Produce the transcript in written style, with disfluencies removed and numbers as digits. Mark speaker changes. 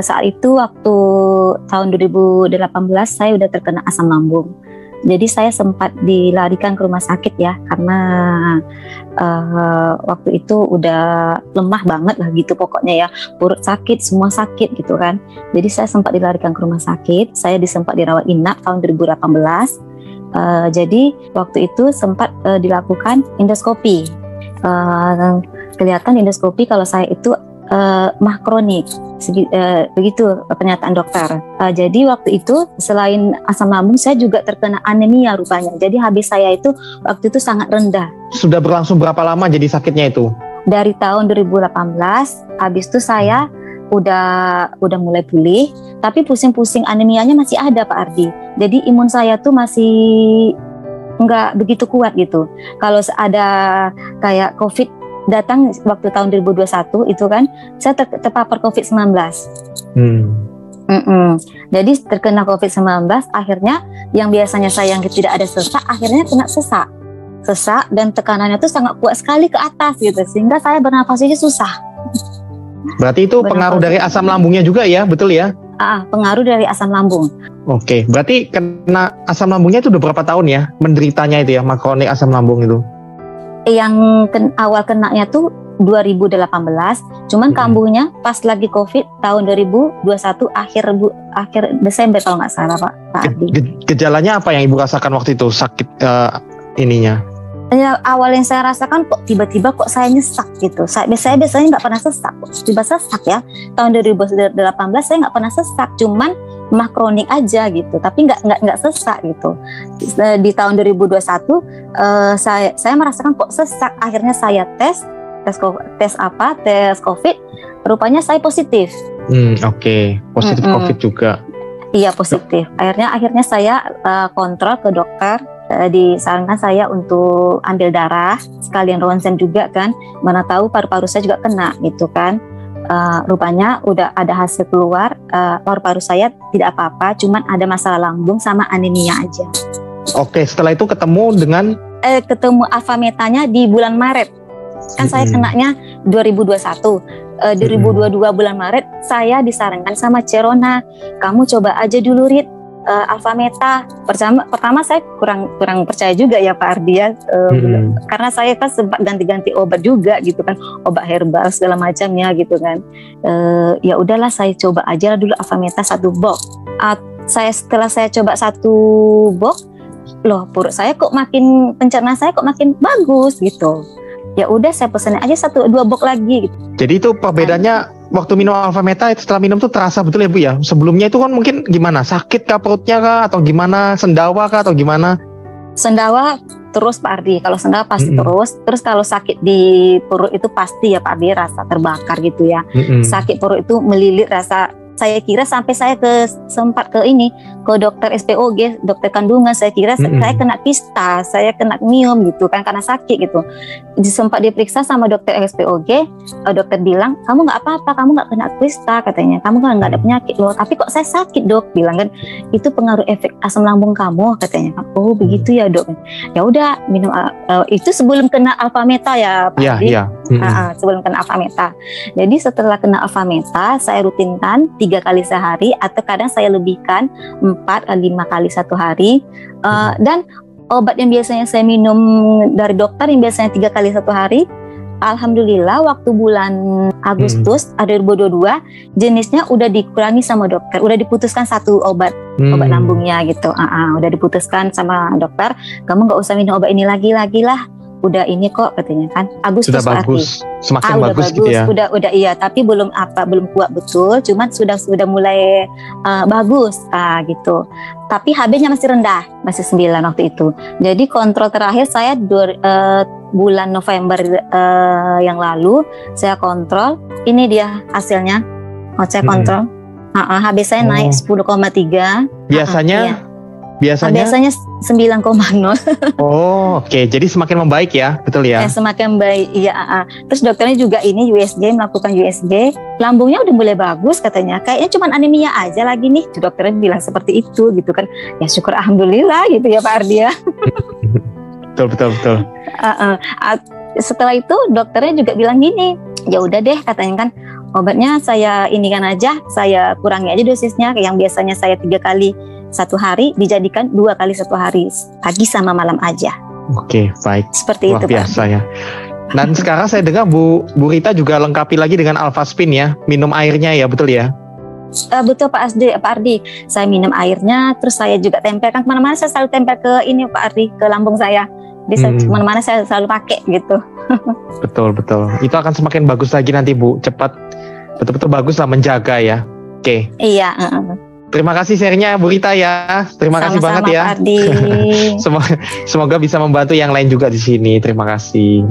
Speaker 1: Saat itu waktu tahun 2018 saya udah terkena asam lambung. Jadi saya sempat dilarikan ke rumah sakit ya, karena waktu itu udah lemah banget lah gitu pokoknya ya, perut sakit, semua sakit gitu kan. Jadi saya sempat dilarikan ke rumah sakit, saya sempat dirawat inap tahun 2018. Jadi waktu itu sempat dilakukan endoskopi. Kelihatan endoskopi kalau saya itu mah kronik, begitu pernyataan dokter. Jadi waktu itu selain asam lambung saya juga terkena anemia rupanya. Jadi HB saya itu waktu itu sangat rendah.
Speaker 2: Sudah berlangsung berapa lama jadi sakitnya itu?
Speaker 1: Dari tahun 2018, habis itu saya udah mulai pulih, tapi pusing-pusing anemianya masih ada Pak Ardi. Jadi imun saya tuh masih nggak begitu kuat gitu. Kalau ada kayak COVID datang waktu tahun 2021 itu kan, saya terpapar COVID-19. Jadi terkena COVID-19, akhirnya yang biasanya saya yang tidak ada sesak, akhirnya kena sesak dan tekanannya tuh sangat kuat sekali ke atas gitu, sehingga saya bernafas aja susah.
Speaker 2: Berarti itu pengaruh dari asam lambungnya juga ya, betul ya?
Speaker 1: Pengaruh dari asam lambung.
Speaker 2: Oke, berarti kena asam lambungnya itu udah berapa tahun ya menderitanya itu ya, kronik asam lambung itu?
Speaker 1: Yang awal kenanya tuh 2018, cuman kambuhnya pas lagi COVID tahun 2021 akhir Desember kalau nggak salah Pak Ardi.
Speaker 2: Gejalanya apa yang Ibu rasakan waktu itu, sakit ininya?
Speaker 1: Ya, awal yang saya rasakan kok tiba-tiba kok saya nyesak gitu. Saya biasanya nggak pernah sesak, tiba sesak ya. Tahun 2018 saya nggak pernah sesak, cuman mah kronik aja gitu, tapi nggak sesak gitu. Di tahun 2021 saya merasakan kok sesak. Akhirnya saya tes COVID, rupanya saya positif.
Speaker 2: Oke. Positif COVID juga.
Speaker 1: Iya, positif. Akhirnya saya kontrol ke dokter. Disarankan saya untuk ambil darah sekalian ronsen juga kan, mana tahu paru-paru saya juga kena gitu kan. Rupanya udah ada hasil keluar, paru-paru saya tidak apa-apa, cuman ada masalah lambung sama anemia aja. Oke,
Speaker 2: setelah itu ketemu
Speaker 1: alfametanya di bulan Maret kan. Saya kenanya 2021. 2022 bulan Maret saya disarankan sama Cerona, kamu coba aja dulu Rit, alfameta. Pertama saya kurang percaya juga ya Pak Ardi ya, karena saya kan sempat ganti-ganti obat juga gitu kan, obat herbal segala macamnya gitu kan. Ya udahlah saya coba aja dulu alfameta 1 box. Setelah saya coba 1 box, loh perut saya kok makin, pencernaan saya kok makin bagus gitu. Ya udah saya pesan aja 1-2 box lagi gitu.
Speaker 2: Jadi itu perbedaannya waktu minum alfameta itu, setelah minum tuh terasa betul ya Bu ya? Sebelumnya itu kan mungkin gimana? Sakit kah perutnya kah? Atau gimana? Sendawa kah? Atau gimana?
Speaker 1: Sendawa terus Pak Ardi, kalau sendawa pasti terus kalau sakit di perut itu pasti ya Pak Ardi, rasa terbakar gitu ya. Sakit perut itu melilit rasa. Saya kira sampai saya sempat ke dokter SPOG, dokter kandungan. Saya kira saya kena kista, saya kena miom gitu kan, karena sakit gitu. Sempat diperiksa sama dokter SPOG, dokter bilang kamu nggak apa-apa, kamu nggak kena kista katanya, kamu nggak ada penyakit loh. Tapi kok saya sakit dok, bilang kan itu pengaruh efek asam lambung kamu katanya. Oh begitu ya dok. Ya udah minum itu sebelum kena alfameta ya Pak Adi. Sebelum kena alfameta. Jadi setelah kena alfameta saya rutinkan 3 kali sehari, atau kadang saya lebihkan 4-5 kali 1 hari. Dan obat yang biasanya saya minum dari dokter yang biasanya 3 kali 1 hari, alhamdulillah waktu bulan Agustus 2022 jenisnya udah dikurangi sama dokter, udah diputuskan 1 obat lambungnya gitu. Udah diputuskan sama dokter, kamu nggak usah minum obat ini lagi lah. Udah ini kok katanya kan, Agustus
Speaker 2: sudah bagus, semakin bagus gitu ya.
Speaker 1: Udah iya, tapi belum kuat betul, cuman sudah mulai bagus gitu. Tapi HB-nya masih rendah, masih 9 waktu itu. Jadi kontrol terakhir saya bulan November yang lalu saya kontrol. Ini dia hasilnya. Saya kontrol. HB saya naik 10,3. Biasanya 9,0.
Speaker 2: Oke. Jadi semakin membaik ya, betul ya?
Speaker 1: Semakin baik, iya. Terus dokternya juga melakukan USG, lambungnya udah mulai bagus katanya. Kayaknya cuma anemia aja lagi nih, dokternya bilang seperti itu gitu kan. Ya syukur alhamdulillah gitu ya Pak Ardi ya.
Speaker 2: Betul.
Speaker 1: Setelah itu dokternya juga bilang gini, ya udah deh katanya kan, Obatnya saya inikan aja, saya kurangi aja dosisnya, yang biasanya saya 3 kali 1 hari dijadikan 2 kali 1 hari, pagi sama malam aja.
Speaker 2: Oke, baik.
Speaker 1: Seperti
Speaker 2: Luar
Speaker 1: itu
Speaker 2: biasa
Speaker 1: Pak.
Speaker 2: ya. Dan sekarang saya dengar Bu Rita juga lengkapi lagi dengan Alphaspin ya, minum airnya ya, betul ya?
Speaker 1: Betul Pak Ardi, saya minum airnya, terus saya juga tempelkan kemana-mana, saya selalu tempel ke ini Pak Ardi, ke lambung saya. Jadi kemana-mana saya selalu pakai gitu.
Speaker 2: Betul. Itu akan semakin bagus lagi nanti Bu, cepat betul-betul bagus lah menjaga ya. Oke.
Speaker 1: Iya.
Speaker 2: Terima kasih share-nya Bu Rita ya. Terima kasih banget ya.
Speaker 1: Pak Ardi.
Speaker 2: Semoga bisa membantu yang lain juga di sini. Terima kasih.